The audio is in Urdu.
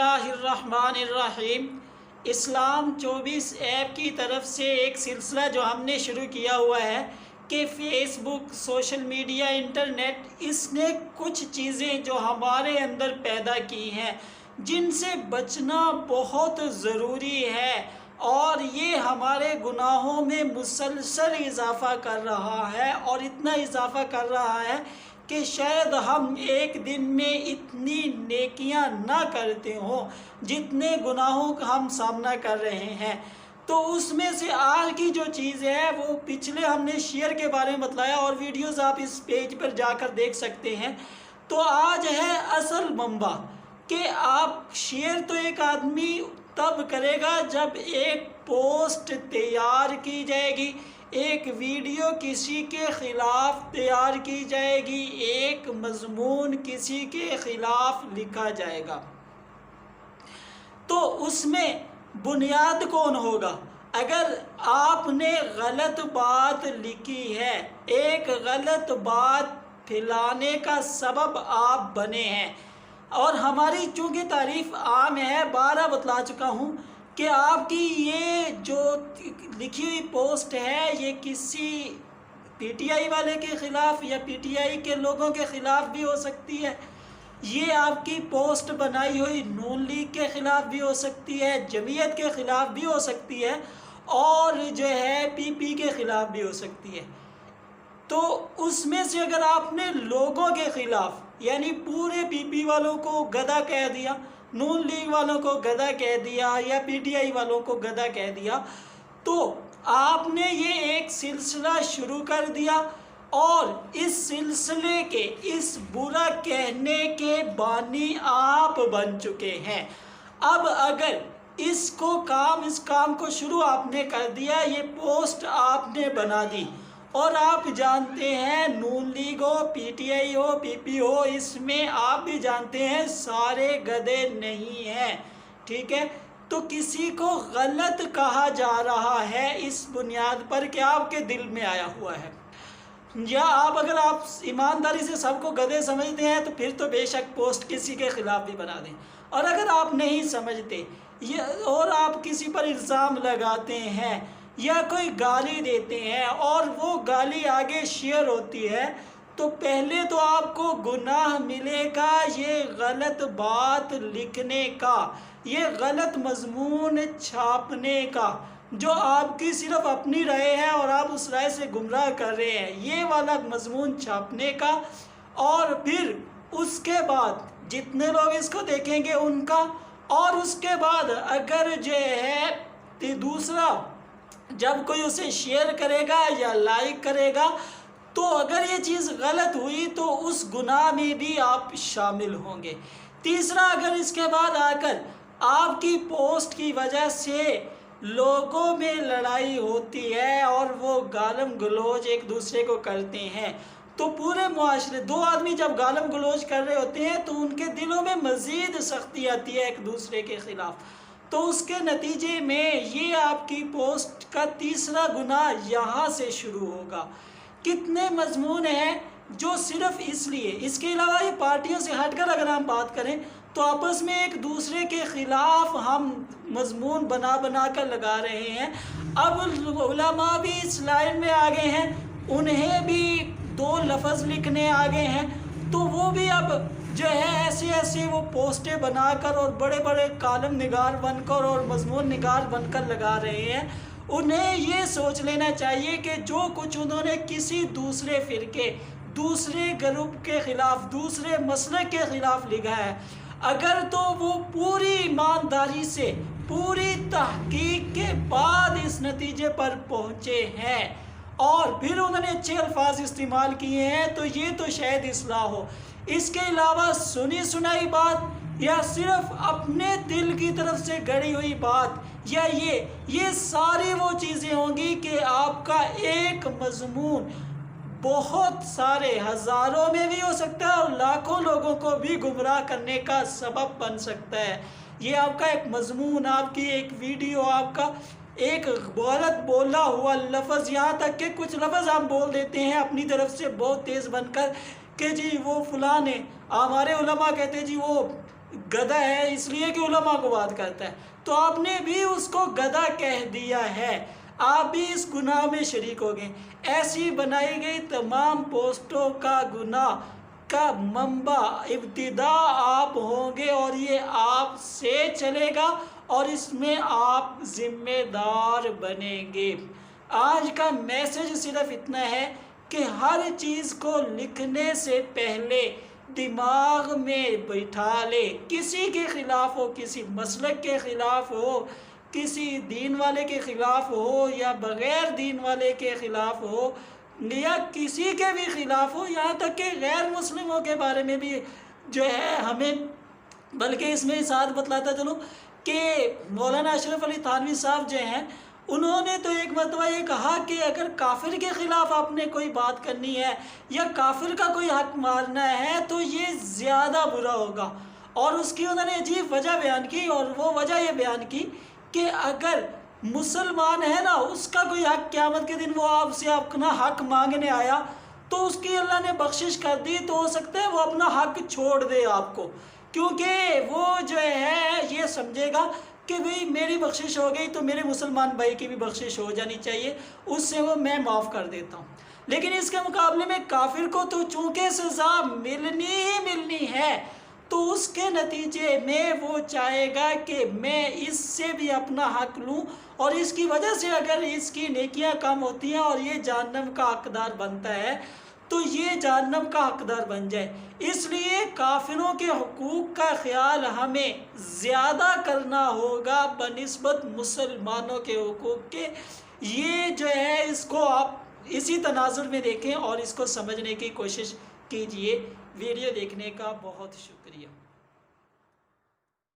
اللہ الرحمن الرحیم۔ اسلام 24 ایپ کی طرف سے ایک سلسلہ جو ہم نے شروع کیا ہوا ہے کہ فیس بک، سوشل میڈیا، انٹرنیٹ، اس نے کچھ چیزیں جو ہمارے اندر پیدا کی ہیں جن سے بچنا بہت ضروری ہے، اور یہ ہمارے گناہوں میں مسلسل اضافہ کر رہا ہے، اور اتنا اضافہ کر رہا ہے کہ شاید ہم ایک دن میں اتنی نیکیاں نہ کرتے ہوں جتنے گناہوں کا ہم سامنا کر رہے ہیں۔ تو اس میں سے آج کی جو چیز ہے وہ پچھلے ہم نے شیئر کے بارے میں بتلایا، اور ویڈیوز آپ اس پیج پر جا کر دیکھ سکتے ہیں۔ تو آج ہے اصل منبع کہ آپ شیئر تو ایک آدمی تب کرے گا جب ایک پوسٹ تیار کی جائے گی، ایک ویڈیو کسی کے خلاف تیار کی جائے گی، ایک مضمون کسی کے خلاف لکھا جائے گا، تو اس میں بنیاد کون ہوگا؟ اگر آپ نے غلط بات لکھی ہے، ایک غلط بات پھیلانے کا سبب آپ بنے ہیں، اور ہماری چونکہ تعریف عام ہے، بارہ بتلا چکا ہوں کہ آپ کی یہ جو لکھی ہوئی پوسٹ ہے یہ کسی پی ٹی آئی والے کے خلاف یا پی ٹی آئی کے لوگوں کے خلاف بھی ہو سکتی ہے، یہ آپ کی پوسٹ بنائی ہوئی نون لیگ کے خلاف بھی ہو سکتی ہے، جمعیت کے خلاف بھی ہو سکتی ہے، اور جو ہے پی پی کے خلاف بھی ہو سکتی ہے۔ تو اس میں سے اگر آپ نے لوگوں کے خلاف، یعنی پورے پی پی والوں کو گدھا کہہ دیا، نون لیگ والوں کو گدھا کہہ دیا، یا پی ٹی آئی والوں کو گدھا کہہ دیا، تو آپ نے یہ ایک سلسلہ شروع کر دیا، اور اس سلسلے کے، اس برا کہنے کے بانی آپ بن چکے ہیں۔ اب اگر اس کام کو شروع آپ نے کر دیا، یہ پوسٹ آپ نے بنا دی، اور آپ جانتے ہیں نون league who, P T I ہو، پی پی ہو، اس میں آپ بھی جانتے ہیں سارے گدھے نہیں ہیں، ٹھیک ہے؟ تو کسی کو غلط کہا جا رہا ہے اس بنیاد پر کہ آپ کے دل میں آیا ہوا ہے، یا اگر آپ ایمانداری سے سب کو گدھے سمجھتے ہیں تو پھر تو بے شک پوسٹ کسی کے خلاف بھی بنا دیں، اور اگر آپ نہیں سمجھتے اور آپ کسی پر الزام لگاتے ہیں یا کوئی گالی دیتے ہیں اور وہ گالی آگے شیئر ہوتی ہے، تو پہلے تو آپ کو گناہ ملے گا یہ غلط بات لکھنے کا، یہ غلط مضمون چھاپنے کا، جو آپ کی صرف اپنی رائے ہے اور آپ اس رائے سے گمراہ کر رہے ہیں، یہ والا مضمون چھاپنے کا، اور پھر اس کے بعد جتنے لوگ اس کو دیکھیں گے ان کا، اور اس کے بعد اگر جو ہے دوسرا جب کوئی اسے شیئر کرے گا یا لائک کرے گا، تو اگر یہ چیز غلط ہوئی تو اس گناہ میں بھی آپ شامل ہوں گے۔ تیسرا، اگر اس کے بعد آ کر آپ کی پوسٹ کی وجہ سے لوگوں میں لڑائی ہوتی ہے اور وہ گالم گلوچ ایک دوسرے کو کرتے ہیں، تو پورے معاشرے، دو آدمی جب گالم گلوچ کر رہے ہوتے ہیں تو ان کے دلوں میں مزید سختی آتی ہے ایک دوسرے کے خلاف، تو اس کے نتیجے میں یہ آپ کی پوسٹ کا تیسرا گناہ یہاں سے شروع ہوگا۔ کتنے مضمون ہیں جو صرف اس لیے، اس کے علاوہ یہ پارٹیوں سے ہٹ کر اگر ہم بات کریں تو آپس میں ایک دوسرے کے خلاف ہم مضمون بنا کر لگا رہے ہیں۔ اب علماء بھی اس لائن میں آگے ہیں، انہیں بھی دو لفظ لکھنے آگے ہیں، تو وہ بھی اب جو ہے ایسے وہ پوسٹیں بنا کر اور بڑے بڑے کالم نگار بن کر اور مضمون نگار بن کر لگا رہے ہیں۔ انہیں یہ سوچ لینا چاہیے کہ جو کچھ انہوں نے کسی دوسرے فرقے، دوسرے گروپ کے خلاف، دوسرے مسلک کے خلاف لکھا ہے، اگر تو وہ پوری ایمانداری سے، پوری تحقیق کے بعد اس نتیجے پر پہنچے ہیں اور پھر انہوں نے اچھے الفاظ استعمال کیے ہیں، تو یہ تو شاید اصلاح ہو۔ اس کے علاوہ سنی سنائی بات یا صرف اپنے دل کی طرف سے گڑی ہوئی بات، یا یہ ساری وہ چیزیں ہوں گی کہ آپ کا ایک مضمون بہت سارے ہزاروں میں بھی ہو سکتا ہے اور لاکھوں لوگوں کو بھی گمراہ کرنے کا سبب بن سکتا ہے۔ یہ آپ کا ایک مضمون، آپ کی ایک ویڈیو، آپ کا ایک غلط بولا ہوا لفظ، یہاں تک کہ کچھ لفظ ہم بول دیتے ہیں اپنی طرف سے بہت تیز بن کر کہ جی وہ فلاں نے، ہمارے علماء کہتے ہیں جی وہ گدھا ہے اس لیے کہ علماء کو بات کرتا ہے، تو آپ نے بھی اس کو گدھا کہہ دیا ہے، آپ بھی اس گناہ میں شریک ہو گئے۔ ایسی بنائی گئی تمام پوسٹوں کا گناہ کا منبع ابتدا آپ ہوں گے، اور یہ آپ سے چلے گا اور اس میں آپ ذمہ دار بنیں گے۔ آج کا میسج صرف اتنا ہے کہ ہر چیز کو لکھنے سے پہلے دماغ میں بٹھا لے، کسی کے خلاف ہو، کسی مسلک کے خلاف ہو، کسی دین والے کے خلاف ہو یا بغیر دین والے کے خلاف ہو یا کسی کے بھی خلاف ہو، یہاں تک کہ غیر مسلموں کے بارے میں بھی جو ہے ہمیں، بلکہ اس میں ساتھ بتلاتا چلوں کہ مولانا اشرف علی تھانوی صاحب جو ہیں انہوں نے تو ایک مرتبہ یہ کہا کہ اگر کافر کے خلاف آپ نے کوئی بات کرنی ہے یا کافر کا کوئی حق مارنا ہے تو یہ زیادہ برا ہوگا، اور اس کی انہوں نے عجیب وجہ بیان کی، اور وہ وجہ یہ بیان کی کہ اگر مسلمان ہے نا، اس کا کوئی حق قیامت کے دن وہ آپ سے اپنا حق مانگنے آیا تو اس کی اللہ نے بخشش کر دی، تو ہو سکتا ہے وہ اپنا حق چھوڑ دے آپ کو، کیونکہ وہ جو ہے یہ سمجھے گا کہ بھئی میری بخشش ہو گئی تو میرے مسلمان بھائی کی بھی بخشش ہو جانی چاہیے، اس سے وہ میں معاف کر دیتا ہوں۔ لیکن اس کے مقابلے میں کافر کو تو چونکہ سزا ملنی ہی ملنی ہے، تو اس کے نتیجے میں وہ چاہے گا کہ میں اس سے بھی اپنا حق لوں، اور اس کی وجہ سے اگر اس کی نیکیاں کم ہوتی ہیں اور یہ جہنم کا حقدار بنتا ہے تو یہ جہنم کا حقدار بن جائے۔ اس لیے کافروں کے حقوق کا خیال ہمیں زیادہ کرنا ہوگا بنسبت مسلمانوں کے حقوق کے۔ یہ جو ہے اس کو آپ اسی تناظر میں دیکھیں اور اس کو سمجھنے کی کوشش کیجئے۔ ویڈیو دیکھنے کا بہت شکریہ۔